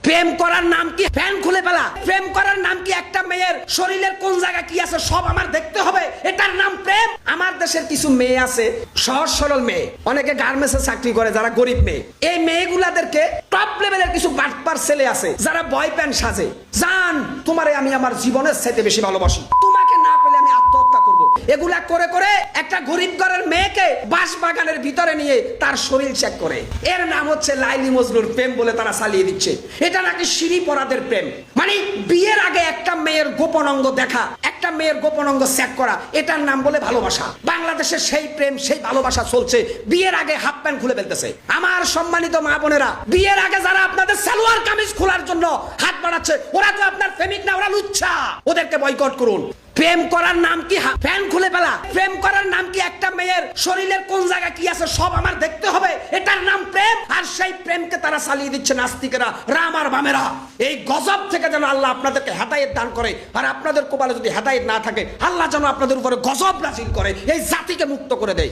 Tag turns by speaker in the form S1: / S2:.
S1: প্রেম করার নাম কি ফ্যান খুলে ফেলা? প্রেম করার নাম কি একটা মেয়ের শরীরের কোন জায়গা কি আছে সব আমার দেখতে হবে, এটার নাম প্রেম? আমার দেশের কিছু মেয়ে আছে সহজ সরল মেয়ে, অনেকে গার্মেন্টসে চাকরি করে, যারা গরিব মেয়ে। এই মেয়েগুলাদেরকে টপ লেভেলের কিছু বাটপার ছেলে আছে যারা বয় প্যান্ট সাজে। জান, তোমারে আমি আমার জীবনের চাইতে বেশি ভালোবাসি, তোমাকে না পেলে আমি আত্মহত্যা করব। এগুলা করে করে একটা গরিব ঘরের মেয়েকে বাঁশ বাগানের ভিতরে নিয়ে তার শরীর চেক করে। এর নাম হচ্ছে লাইলি মজনুর প্রেম বলে তারা চালিয়ে দিচ্ছে। এটা নাকি সিঁড়ি পরাদের প্রেম, মানে বিয়ের আগে একটা মেয়ের গোপন অঙ্গ দেখা, একটা মেয়ের গোপন অঙ্গ চেক করা, এটার নাম বলে ভালোবাসা। বাংলাদেশে সেই প্রেম সেই ভালোবাসা চলছে, বিয়ের আগে হাফ প্যান্ট খুলে ফেলতেছে। আমার সম্মানিত মা বোনেরা, বিয়ের আগে যারা আপনাদের সালোয়ার কামিজ খোলার জন্য হাত বাড়াচ্ছে, ওরা তো আপনার প্রেমিক না, ওরা লুচ্ছা। ওদেরকে বয়কট করুন। প্রেম করার নাম কি ফ্যান খুলে ফেলা? প্রেম করার নাম কি একটা মেয়ের শরীরের কোন জায়গা কি আছে সব আমার দেখতে হবে, এটার নাম প্রেম? আর সেই প্রেমকে তারা চালিয়ে দিচ্ছে নাস্তিকেরা, রাম আর বামেরা। এই গজব থেকে যেন আল্লাহ আপনাদেরকে হেদায়েত দান করে, আর আপনাদের কপালে যদি হেদায়েত না থাকে আল্লাহ যেন আপনাদের উপরে গজব নাযিল করে, এই জাতিকে মুক্ত করে দেয়।